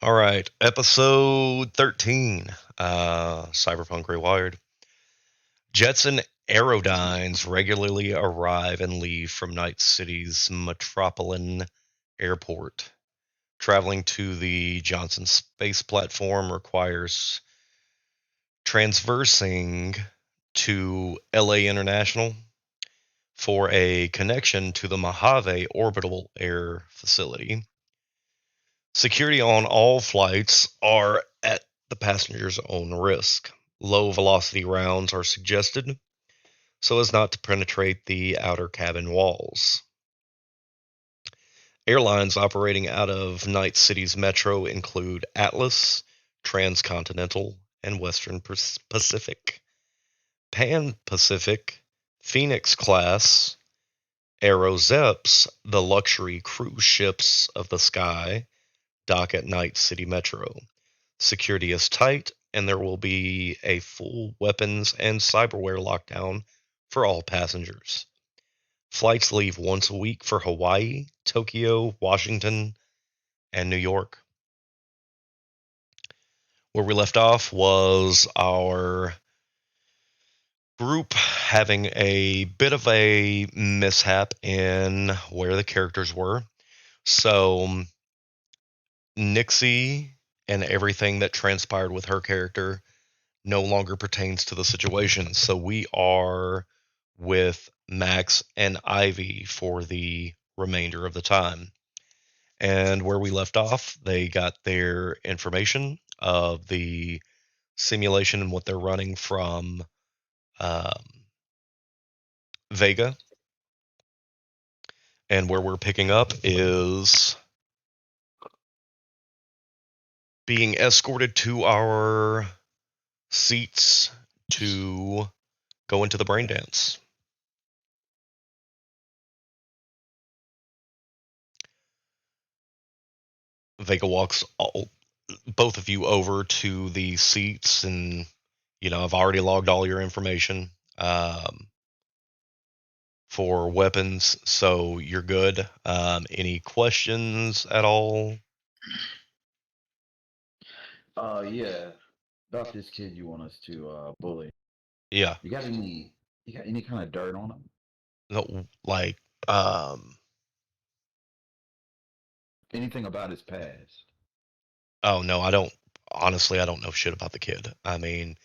All right, episode 13, Cyberpunk Rewired. Jets and aerodynes regularly arrive and leave from Night City's metropolitan airport. Traveling to the Johnson space platform requires transversing to LA International for a connection to the Mojave Orbital Air Facility. Security on all flights are at the passenger's own risk. Low velocity rounds are suggested so as not to penetrate the outer cabin walls. Airlines operating out of Night City's metro include Atlas, Transcontinental, and Western Pacific. Pan Pacific, Phoenix class, Aerozeps, the luxury cruise ships of the sky, dock at Night City Metro. Security is tight, and there will be a full weapons and cyberware lockdown for all passengers. Flights leave once a week for Hawaii, Tokyo, Washington, and New York. Where we left off was our group having a bit of a mishap in where the characters were. So, Nixie and everything that transpired with her character no longer pertains to the situation. So we are with Max and Ivy for the remainder of the time. And where we left off, they got their information of the simulation and what they're running from um, Vega. And where we're picking up is being escorted to our seats to go into the brain dance. Vega walks both of you over to the seats, and I've already logged all your information for weapons, so you're good. Any questions at all? Yeah, about this kid you want us to bully. Yeah. You got any? You got any kind of dirt on him? No, like, um, Anything about his past? oh no, I don't. Honestly, I don't know shit about the kid. I mean,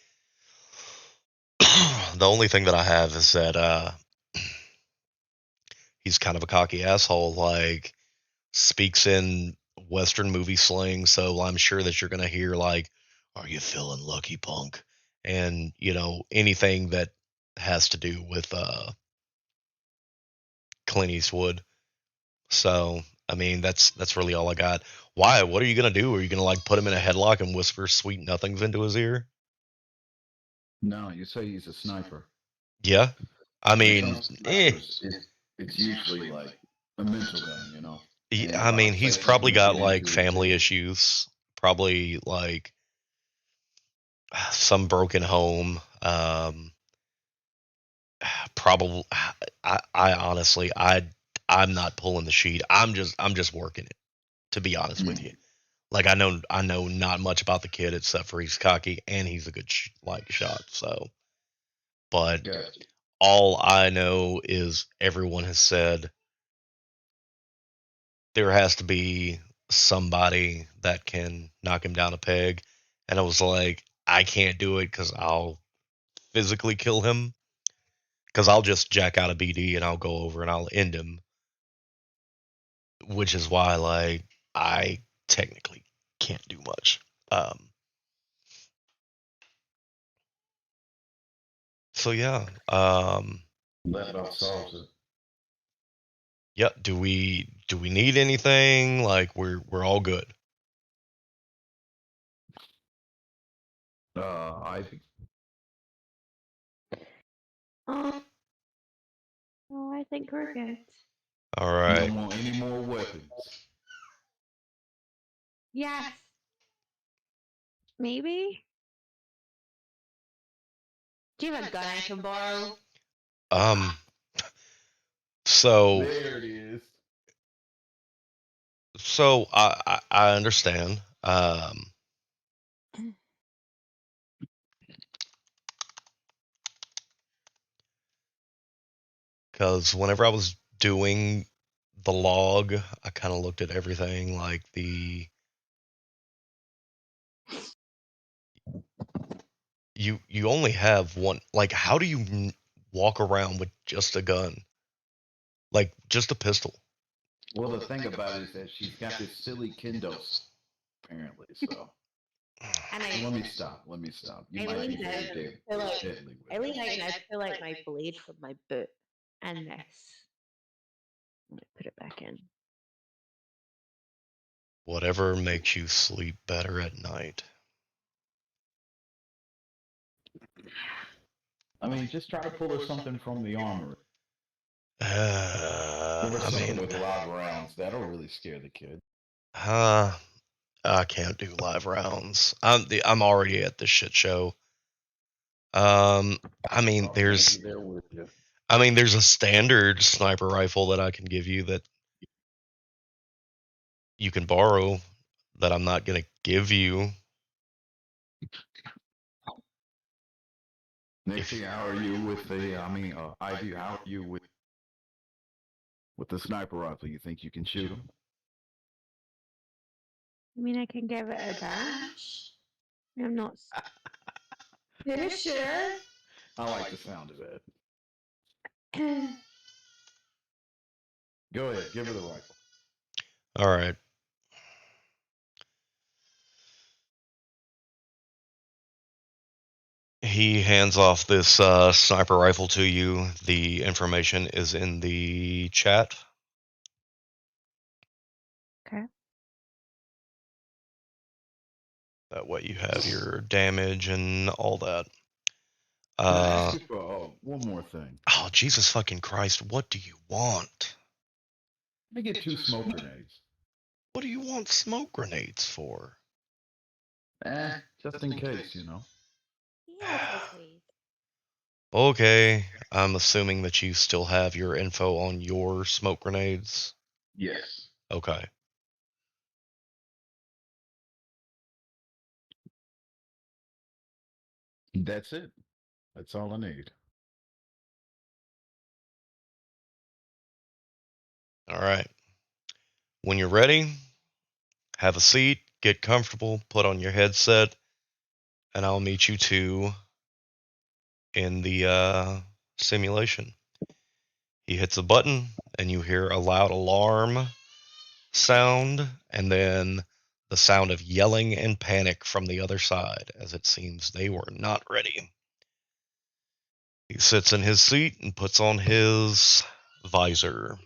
the only thing that I have is that he's kind of a cocky asshole. Like, speaks in Western movie slang, so I'm sure that you're gonna hear like, "Are you feeling lucky, punk?" And anything that has to do with Clint Eastwood. So I mean, that's really all I got. Why? What are you gonna do? Are you gonna like put him in a headlock and whisper sweet nothings into his ear? No, you say he's a sniper. Yeah. I When it mean, comes to snipers, it's usually like a mental game, you know. And I if I mean, could say he's something probably to got get like into his family head, issues, probably like some broken home. Probably, I honestly, I'm not pulling the sheet. I'm just working it. To be honest with you, mm, like I know not much about the kid except for he's cocky and he's a good shot. So, but gotcha. all I know is everyone has said there has to be somebody that can knock him down a peg, and I was like, I can't do it because I'll physically kill him. Because I'll just jack out a BD and I'll go over and I'll end him, which is why like I technically can't do much. Um, so yeah, That about solves it. yeah. Do we need anything? Like we're all good. Ivy. Oh, oh, I think we're good. All You right. don't want any more weapons. Yes, maybe. Do you have a gun I can borrow? Um. So There it is. so I understand. Um, because whenever I was doing the log, I kind of looked at everything like you only have one. Like, how do you walk around with just a gun? Like, just a pistol? Well, the thing about it is that she's got this silly Kindos, apparently. So And let me stop. Let me stop. You I might be leaned very over to pull out, deadly with I it. leaned out and I pull out my blade from my boot and this. I'm gonna put it back in. Whatever makes you sleep better at night. I mean, just try to pull her something from the armory. Give her I something mean, with live rounds. That'll really scare the kid. I can't do live rounds. I'm already at the shit show. I mean, I'll there's be there with you. there's a standard sniper rifle that I can give you that you can borrow that I'm not gonna give you. Nixie, how are you with the? Ivy, how are you with the sniper rifle? You think you can shoot him? I mean, I can give it a dash. I'm not pretty sure. I like the sound of it. Go ahead, give her the rifle. All right. He hands off this sniper rifle to you. The information is in the chat. Okay. That way you have your damage and all that. Can I ask you for one more thing? Oh, Jesus fucking Christ. What do you want? Let me get 2 smoke grenades. What do you want smoke grenades for? Just in case, you know. Okay, I'm assuming that you still have your info on your smoke grenades. Yes. Okay. That's it. That's all I need. All right. When you're ready, have a seat, get comfortable, put on your headset, and I'll meet you two in the simulation. He hits a button, and you hear a loud alarm sound, and then the sound of yelling and panic from the other side, as it seems they were not ready. He sits in his seat and puts on his visor.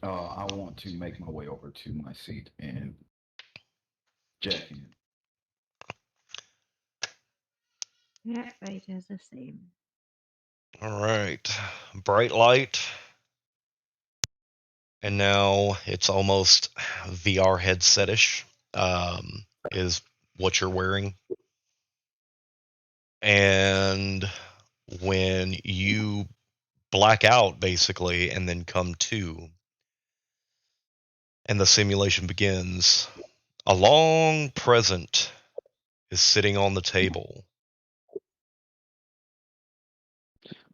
I want to make my way over to my seat and jack in. Yeah, right, is the same. All right. Bright light. And now it's almost VR headset-ish, is what you're wearing. And when you black out, basically, and then come to, and the simulation begins, a long present is sitting on the table.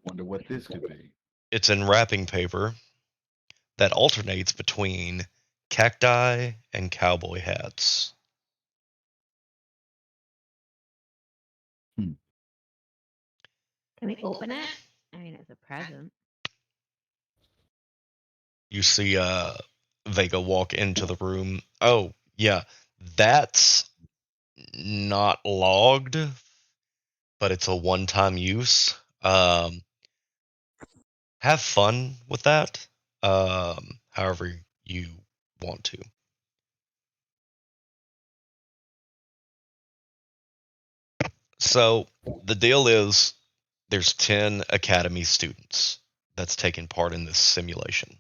Wonder what this could be. It's in wrapping paper that alternates between cacti and cowboy hats. Can we open it? I mean, it's a present. You see Vega walk into the room. Oh, yeah, that's not logged, but it's a one-time use. Have fun with that, however you want to. So the deal is there's 10 academy students that's taking part in this simulation.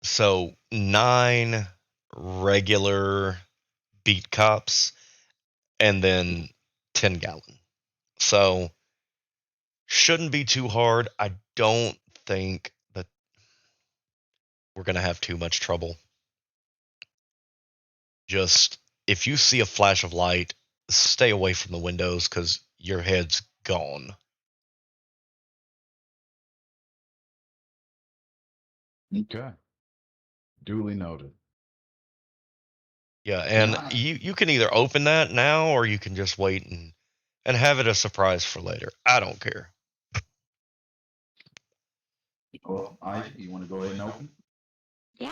So 9 regular beat cops and then 10 gallon. So Shouldn't be too hard. I don't think that we're gonna have too much trouble. Just if you see a flash of light, stay away from the windows because your head's gone. Okay. Duly noted. Yeah, Can and I? you can either open that now or you can just wait and have it a surprise for later. I don't care. Well, Ivy, you want to go ahead and open? Yeah.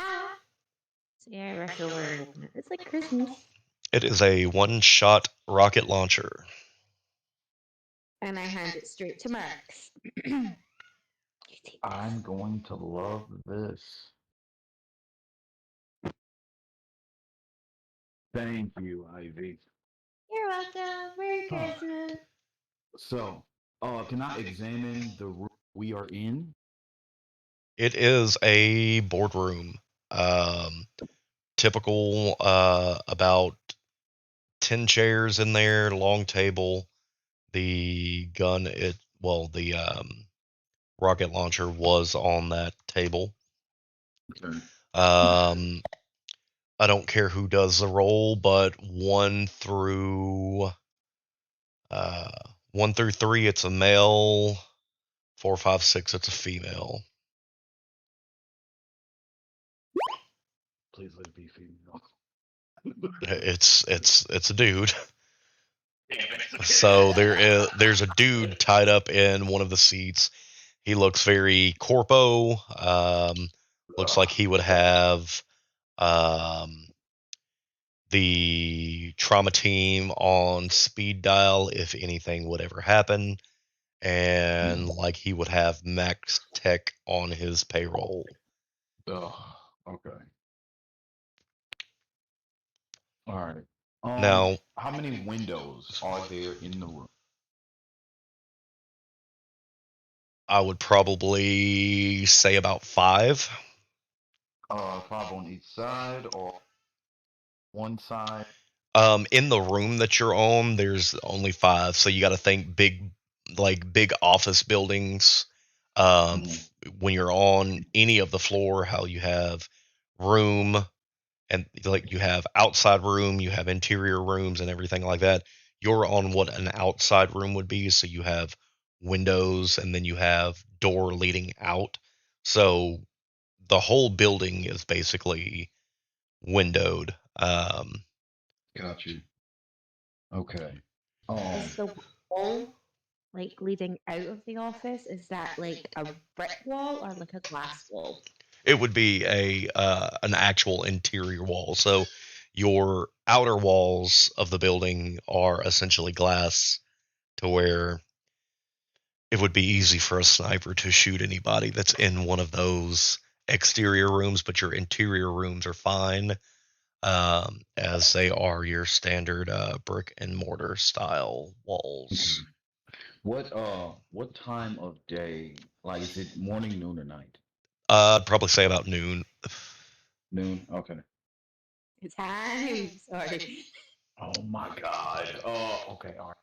So yeah, I rush over and open it. It's like Christmas. It is a one-shot rocket launcher. And I hand it straight to Marks. You take I'm this. going to love this. Thank you, Ivy. You're welcome. Merry Christmas. So, can I examine the room we are in? It is a boardroom. Um, Typical, about 10 chairs in there, long table. The gun, the rocket launcher was on that table. Okay. Um, I don't care who does the roll, but uh, 1 through 3, it's a male. 4, 5, 6, it's a female. Please let it be female. It's a dude. Damn it. So there's a dude tied up in one of the seats. He looks very corpo. Looks like he would have um, the trauma team on speed dial if anything would ever happen, and like he would have Max Tech on his payroll. Ugh, okay. All right. Now, How many windows are there in the room? I would probably say about 5. 5 on each side or one side? In the room that you're on, there's only 5, so you got to think big office buildings. Mhm. When you're on any of the floor, how you have room and like you have outside room, you have interior rooms and everything like that. You're on what an outside room would be, so you have windows and then you have door leading out. So the whole building is basically windowed. Got you. Okay. Is the wall like leading out of the office? Is that like a brick wall or like a glass wall? It would be a an actual interior wall. So your outer walls of the building are essentially glass to where it would be easy for a sniper to shoot anybody that's in one of those exterior rooms, but your interior rooms are fine, as they are your standard brick and mortar style walls. Okay. What time of day? Like, is it morning, noon, or night? I'd probably say about noon. Noon. Okay. It's high noon. Sorry. Oh my God. Okay. All right.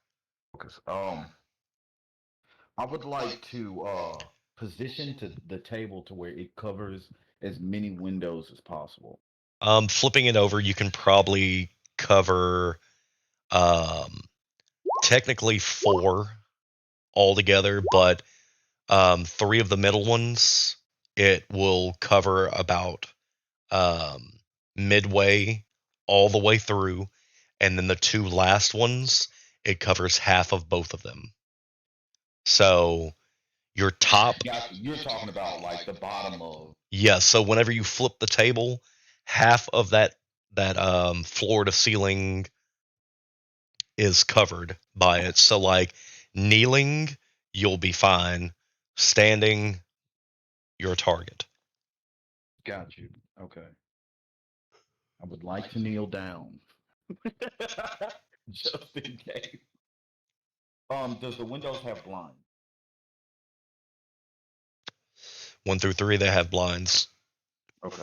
Focus. I would like to position to the table to where it covers as many windows as possible. Flipping it over, you can probably cover um, technically 4 altogether, but 3 of the middle ones it will cover about um, midway all the way through, and then the 2 last ones it covers half of both of them. So your top, Gotcha. You're talking about like the bottom of. yeah. So whenever you flip the table, half of that floor to ceiling is covered by it. So like kneeling, you'll be fine. Standing, you're a target. Got you. Okay. I would like to kneel down. Just in case. Does the windows have blinds? 1 through 3, they have blinds. Okay.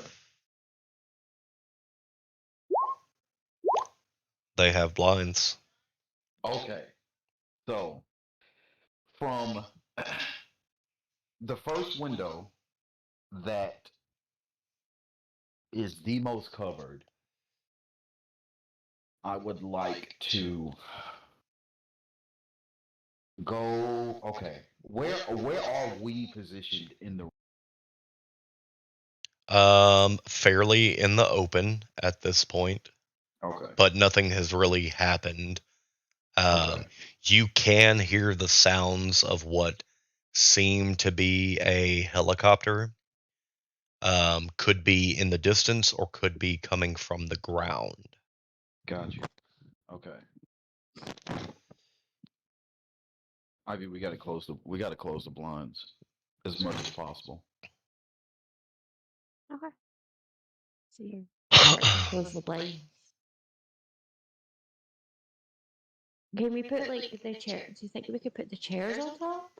They have blinds. Okay. So from The first window that is the most covered, I would like to go. Okay, where are we positioned in the? Fairly in the open at this point, Okay, but nothing has really happened. okay, Um, you can hear the sounds of what seem to be a helicopter. Could be in the distance or could be coming from the ground. got you. Okay, Ivy, we got to close the blinds as much as possible. Okay. So you start to close the blinds. Can we put like the chair? Do you think we could put the chairs on top?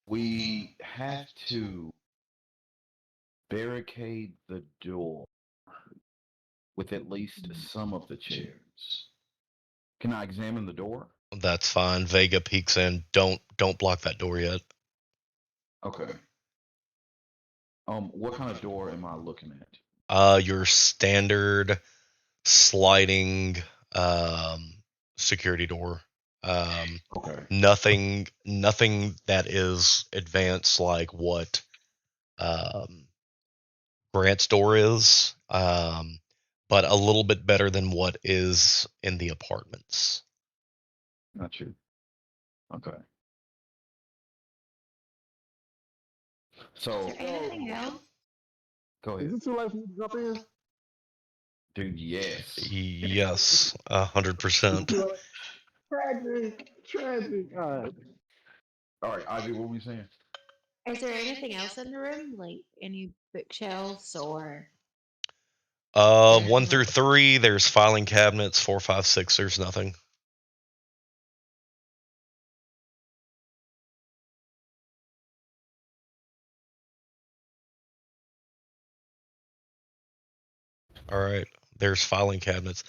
We have to barricade the door with at least some of the chairs. Can I examine the door? That's fine. Vega peeks in. Don't block that door yet. Okay. What kind of door am I looking at? Your standard sliding um security door. Um, Okay. nothing that is advanced like what um Grant's door is. But a little bit better than what is in the apartments. Not you. Okay. Is So there anything else? go Is ahead. it too late for me to jump in? Dude, yes. Yes, 100%. Tragic, tragic. All right. All right, Ivy, what were we saying? Is there anything else in the room, like any bookshelves or 1 anything through like? 3, there's filing cabinets. 4, 5, 6, there's nothing. All right, there's filing cabinets.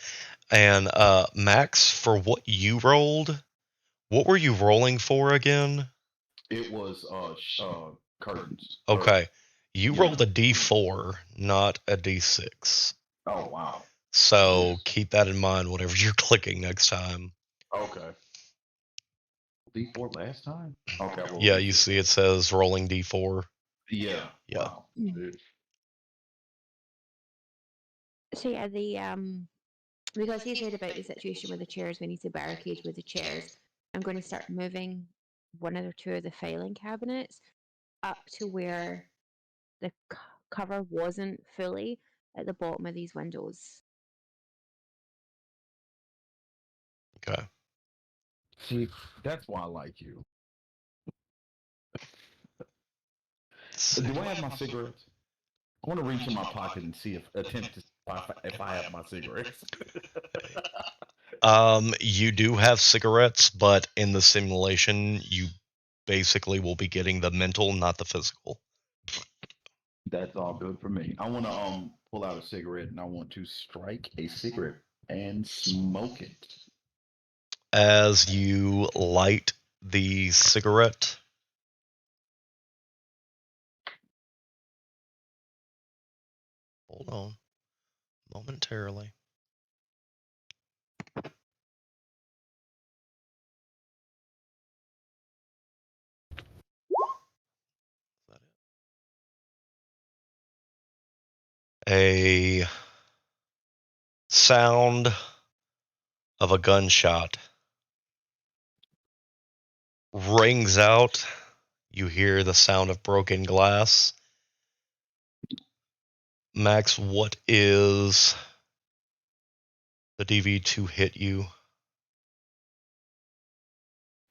And Max, for what you rolled, what were you rolling for again? It was curtains. Or Okay, you yeah. rolled a D4, not a D6. Oh wow. So keep that in mind whenever you're clicking next time. Okay. D4 last time? Okay, I rolled Yeah, you D6. see it says rolling D4. Yeah. Yeah. Wow. So yeah, the because he's heard about the situation with the chairs, we need to barricade with the chairs. I'm going to start moving one or two of the filing cabinets up to where the cover wasn't fully at the bottom of these windows. Okay. See, that's why I like you. Do I have my cigarettes? I want to reach in my pocket and see attempt to see if I have my cigarettes. You do have cigarettes, but in the simulation, you basically will be getting the mental, not the physical. That's all good for me. I want to pull out a cigarette and I want to strike a cigarette and smoke it. As you light the cigarette, hold on momentarily. A sound of a gunshot rings out. You hear the sound of broken glass. Max, what is the DV to hit you?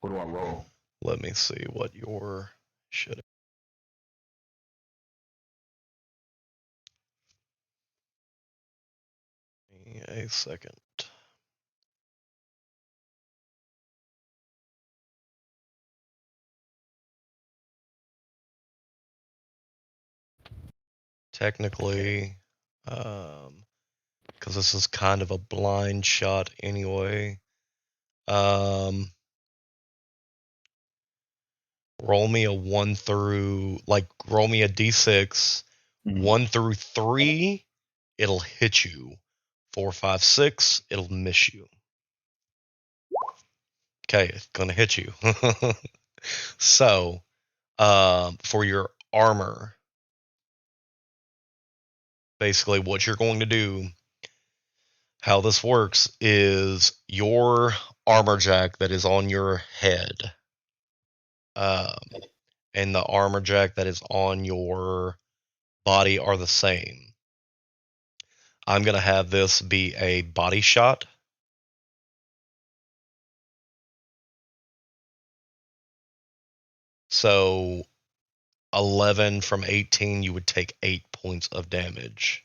What do I roll? Let me see what your should. Give me a second. Technically, because this is kind of a blind shot anyway. Um, roll me a 1 through, like, roll me a d6. 1 through 3, it'll hit you. 4, 5, 6, it'll miss you. Okay, it's gonna hit you. So, for your armor, basically what you're going to do, how this works, is your armor jack that is on your head, and the armor jack that is on your body are the same. I'm going to have this be a body shot. So 11 from 18, you would take 8 points of damage.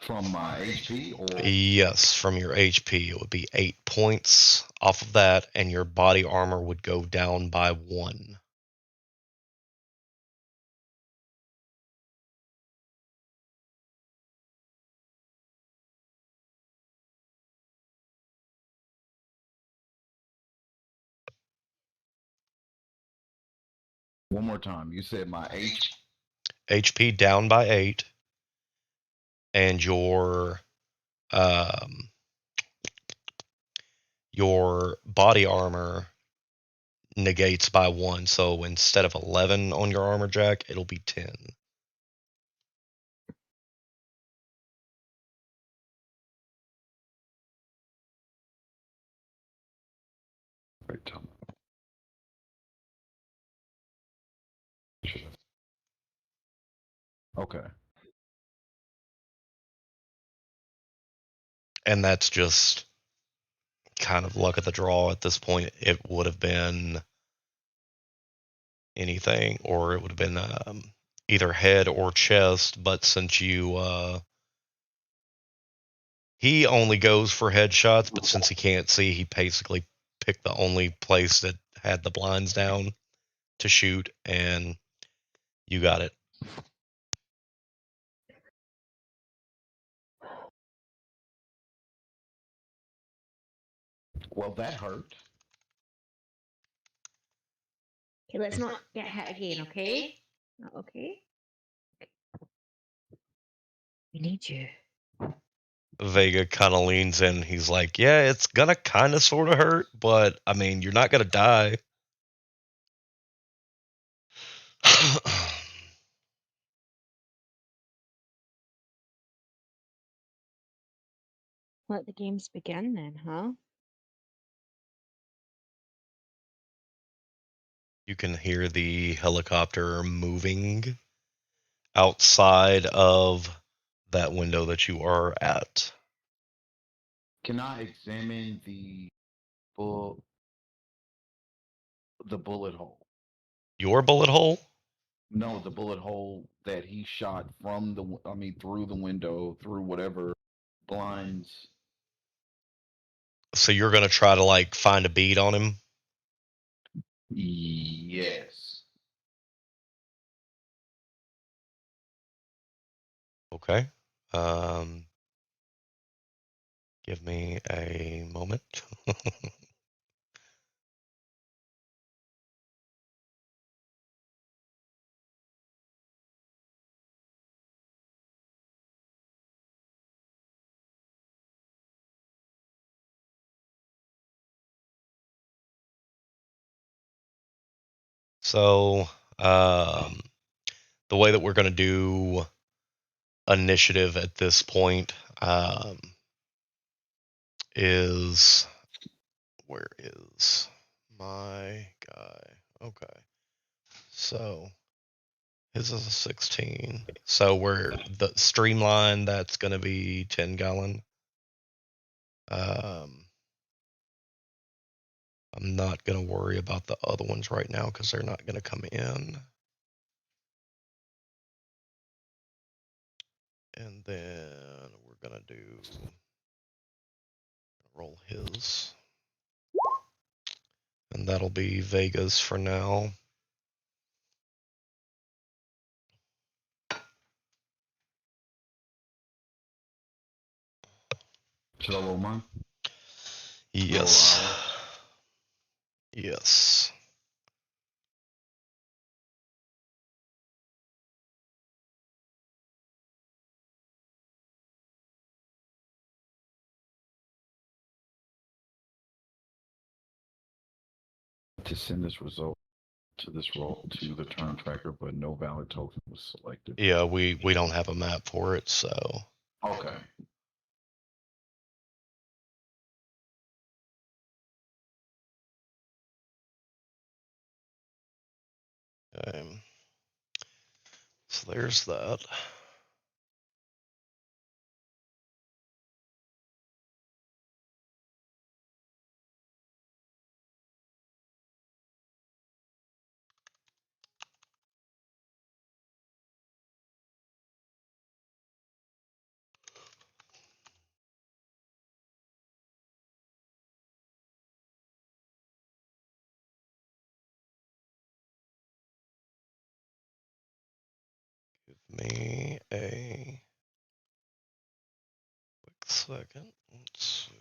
From my HP or Yes, from your HP, it would be 8 points off of that, and your body armor would go down by 1. one more time. You said my HP down by 8, and your body armor negates by 1. So instead of 11 on your armor jack, it'll be 10. Okay. And that's just kind of luck of the draw at this point. It would have been anything, or it would have been either head or chest, but since he only goes for headshots, but since he can't see, he basically picked the only place that had the blinds down to shoot, and you got it. Well, that hurt. Okay, let's not get hit again, okay? Okay. We need you. Vega kind of leans in. He's like, yeah, it's gonna kind of sort of hurt, but I mean, you're not gonna die. Let the games begin then, huh? You can hear the helicopter moving outside of that window that you are at. Can I examine the bullet hole? Your bullet hole? No, the bullet hole that he shot from through the window, through whatever blinds. So you're gonna try to like find a bead on him? Yes. Okay. Give me a moment. So, the way that we're gonna do initiative at this point is, where is my guy? Okay. So his is a 16. So we're the streamline, that's gonna be 10 gallon. I'm not gonna worry about the other ones right now because they're not gonna come in. And then we're gonna roll his. And that'll be Vegas for now. Should I roll mine? Yes. Roll Yes. To send this result to this role to the turn tracker, but no valid token was selected. Yeah, we don't have a map for it, so. Okay. So there's that. Give me a quick second. Let's see.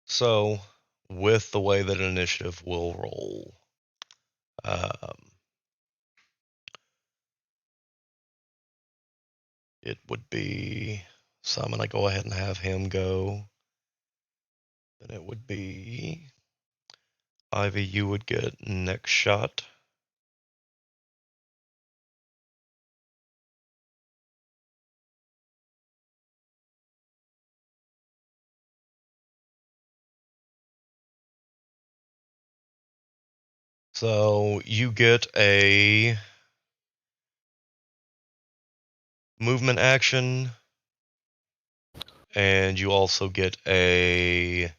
So, with the way that initiative will roll, it would be. So I'm gonna go ahead and have him go. Then it would be Ivy. You would get next shot. So you get a movement action, and you also get a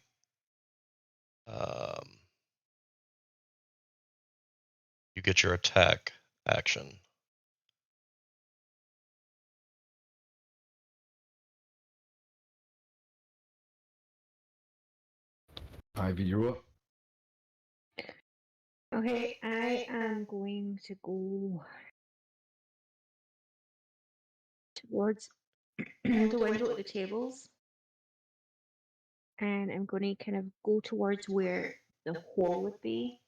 you get your attack action. Ivy, you're up. Okay, I am going to go towards the window at the tables, and I'm going to kind of go towards where the hole would be,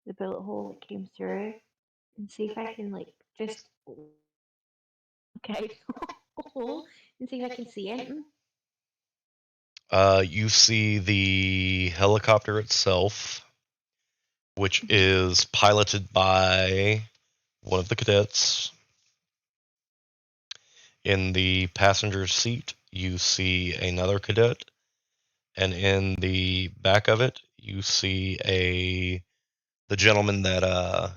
the bullet hole that came through, and see if I can like just guide the hole and see if I can see anything. You see the helicopter itself, which is piloted by one of the cadets. In the passenger seat, you see another cadet, and in the back of it, you see the gentleman that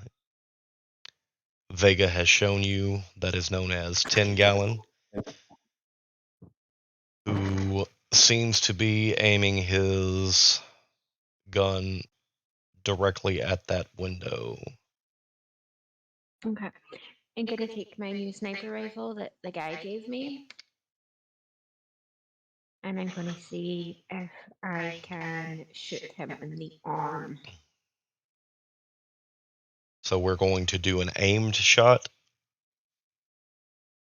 Vega has shown you, that is known as 10 Gallon, who seems to be aiming his gun directly at that window. Okay. I'm going to take my new sniper rifle that the guy gave me, and I'm going to see if I can shoot him in the arm. So we're going to do an aimed shot.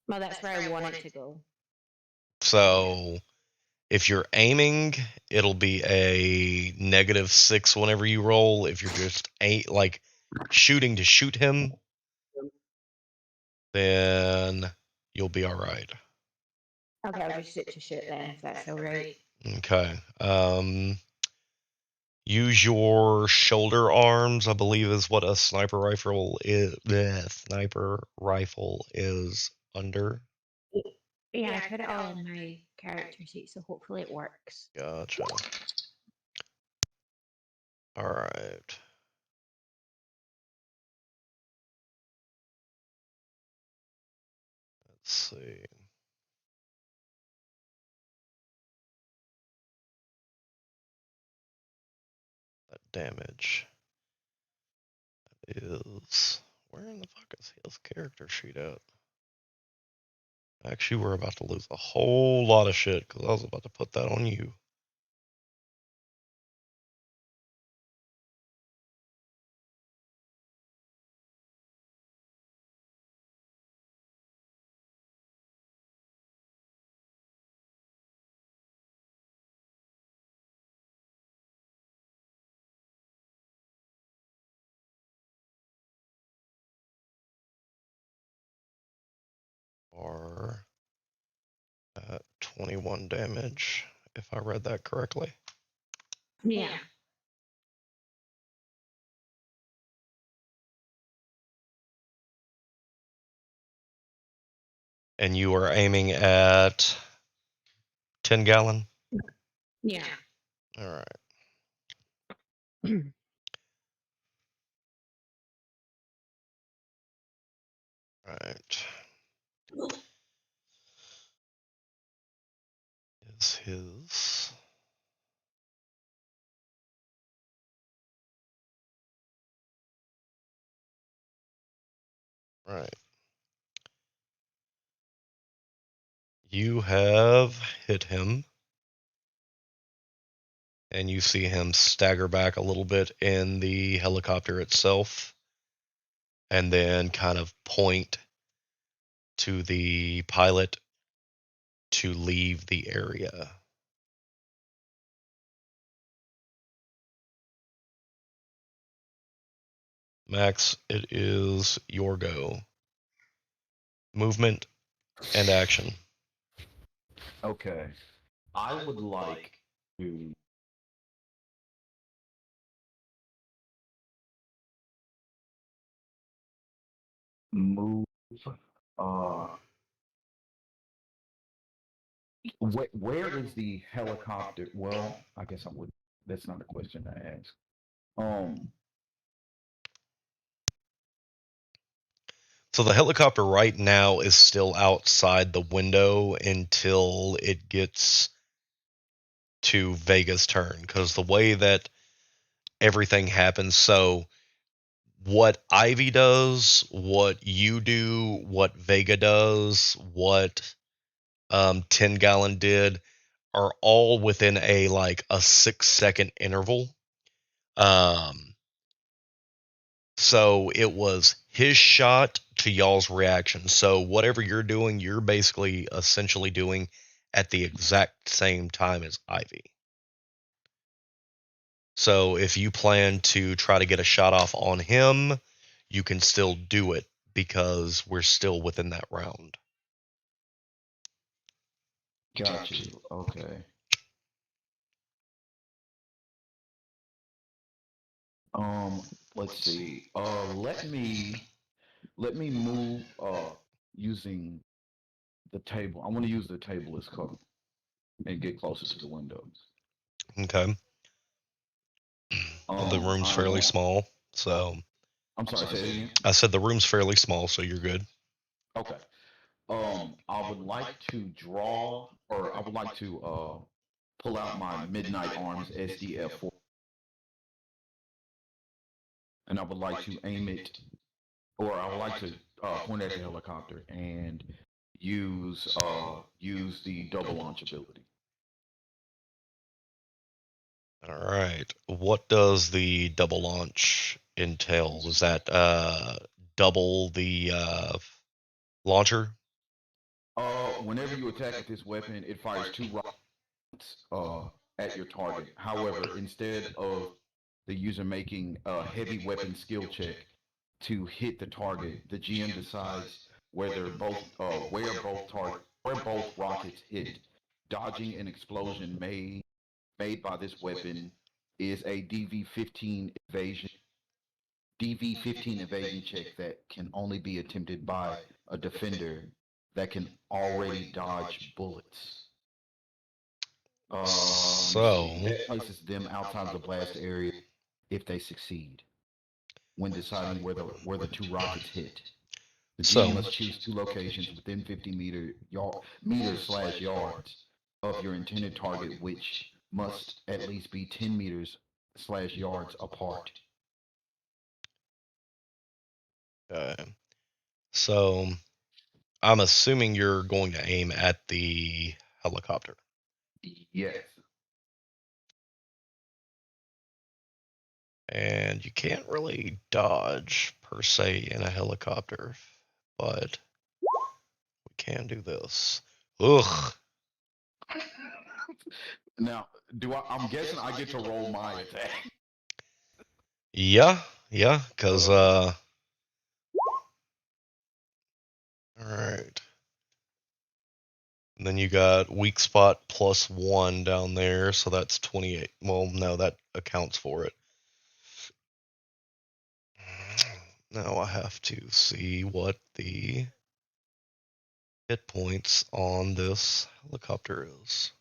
Well, that's where I want it to go. So if you're aiming, it'll be a -6 whenever you roll. If you're just like shooting to shoot him, then you'll be all right. Okay, I'll just shoot to shoot then, if that's all right. Okay. Use your shoulder arms, I believe, is what a sniper rifle is. Sniper rifle is under. Yeah, I put it all in my character sheet, so hopefully it works. Gotcha. All right. Let's see. That damage is. Where in the fuck is his character sheet at? Actually, we're about to lose a whole lot of shit because I was about to put that on you. are at 21 damage, if I read that correctly. Yeah. And you are aiming at 10 gallon? Yeah. All right. Right. Is his. Right. You have hit him. And you see him stagger back a little bit in the helicopter itself. And then kind of point to the pilot to leave the area. Max, it is your go. Movement and action. Okay. I would like to move. Uh, where is the helicopter? Well, I guess I would. That's not a question to ask. So the helicopter right now is still outside the window until it gets to Vega's turn. Because the way that everything happens, so what Ivy does, what you do, what Vega does, what 10 Gallon did are all within a 6-second interval. So it was his shot to y'all's reaction. So whatever you're doing, you're basically essentially doing at the exact same time as Ivy. So if you plan to try to get a shot off on him, you can still do it because we're still within that round. Got you. Okay. Let's see. Let me move using the table. I want to use the table as cover and get closer to the windows. Okay. The room's I fairly want. small, so I'm sorry. Say it again. I said the room's fairly small, so you're good. Okay. I would like to draw, or I would like to pull out my Midnight Arms SDF4, and I would like to aim it, or I would like to point at the helicopter and use the double launch ability. All right. What does the double launch entail? Is that double the launcher? Whenever you attack with this weapon, it fires two rockets at your target. However, instead of the user making a heavy weapon skill check to hit the target, the GM decides where both rockets hit. Dodging an explosion made by this weapon is a DV15 evasion check that can only be attempted by a defender that can already dodge bullets. Let me see. That places them outside of the blast area if they succeed when deciding where the two rockets hit. The GM must choose two locations within 50 meters/yards of your intended target, which must at least be 10 meters/yards apart. So I'm assuming you're going to aim at the helicopter. Yes. And you can't really dodge per se in a helicopter, but we can do this. Ugh. Now, I'm guessing I get to roll my attack. Yeah, because all right. And then you got weak spot +1 down there, so that's 28. Well, no, that accounts for it. Now I have to see what the hit points on this helicopter is.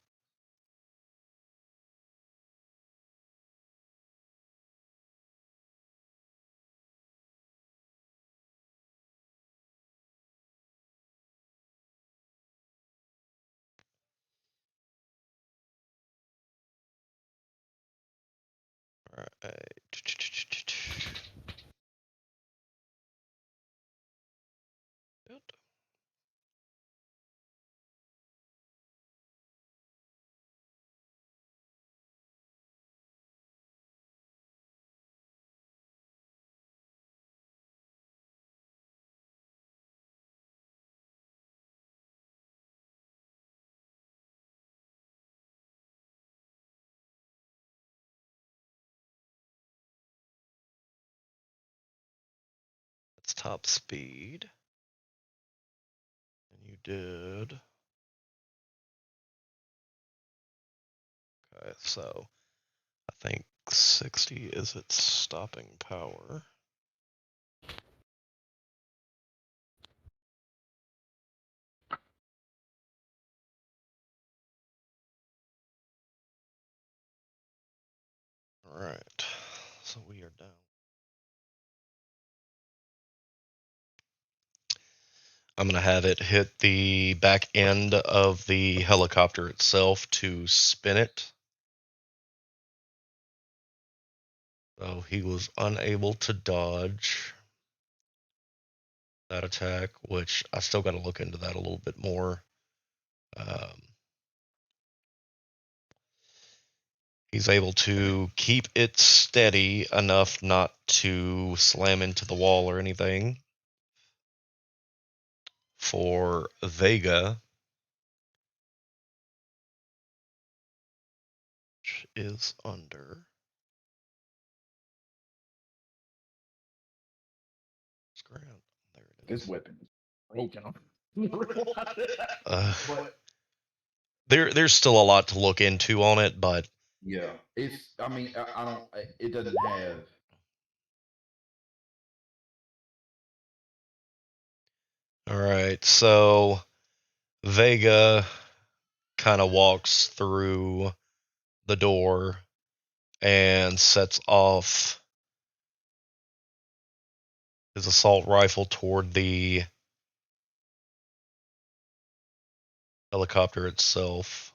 Alright. That's top speed. And you did. Okay, so I think 60 is its stopping power. Alright, so we are down. I'm going to have it hit the back end of the helicopter itself to spin it. So he was unable to dodge that attack, which I still got to look into that a little bit more. He's able to keep it steady enough not to slam into the wall or anything. For Vega, which is under. Scram. There it is. This weapon is broken. But there's still a lot to look into on it, but yeah, it's. I mean, I don't. It doesn't have. all right. So Vega kind of walks through the door and sets off his assault rifle toward the helicopter itself.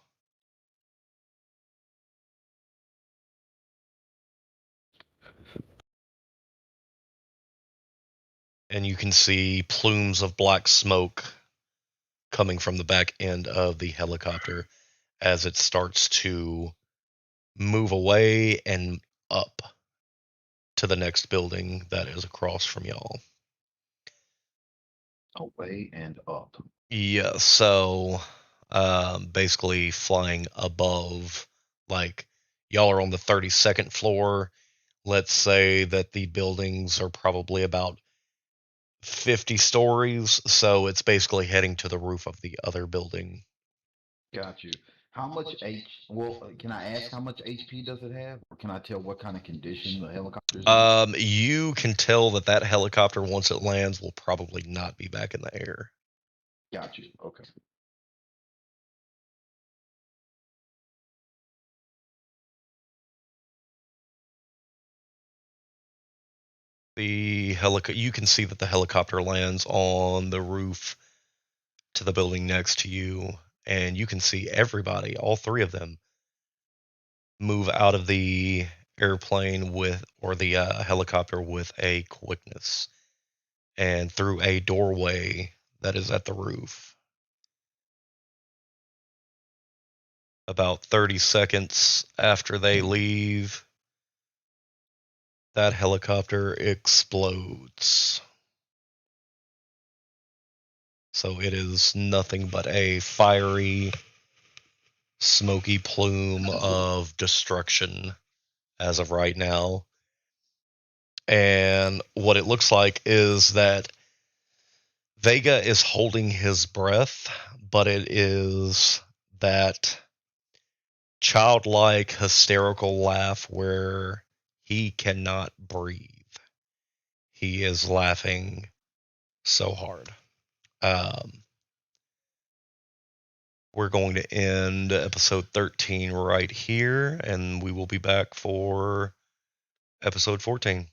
And you can see plumes of black smoke coming from the back end of the helicopter as it starts to move away and up to the next building that is across from y'all. Away and up. Yeah, so basically flying above, like y'all are on the 32nd floor. Let's say that the buildings are probably about 50 stories, so it's basically heading to the roof of the other building. Got you. How much Well, can I ask how much HP does it have, or can I tell what kind of condition the helicopter's in? You can tell that helicopter, once it lands, will probably not be back in the air. Got you. Okay. You can see that the helicopter lands on the roof to the building next to you, and you can see everybody, all three of them, move out of the airplane or the helicopter with a quickness and through a doorway that is at the roof. About 30 seconds after they leave, that helicopter explodes. So it is nothing but a fiery, smoky plume of destruction as of right now. And what it looks like is that Vega is holding his breath, but it is that childlike, hysterical laugh where he cannot breathe. He is laughing so hard. We're going to end episode 13 right here, and we will be back for episode 14.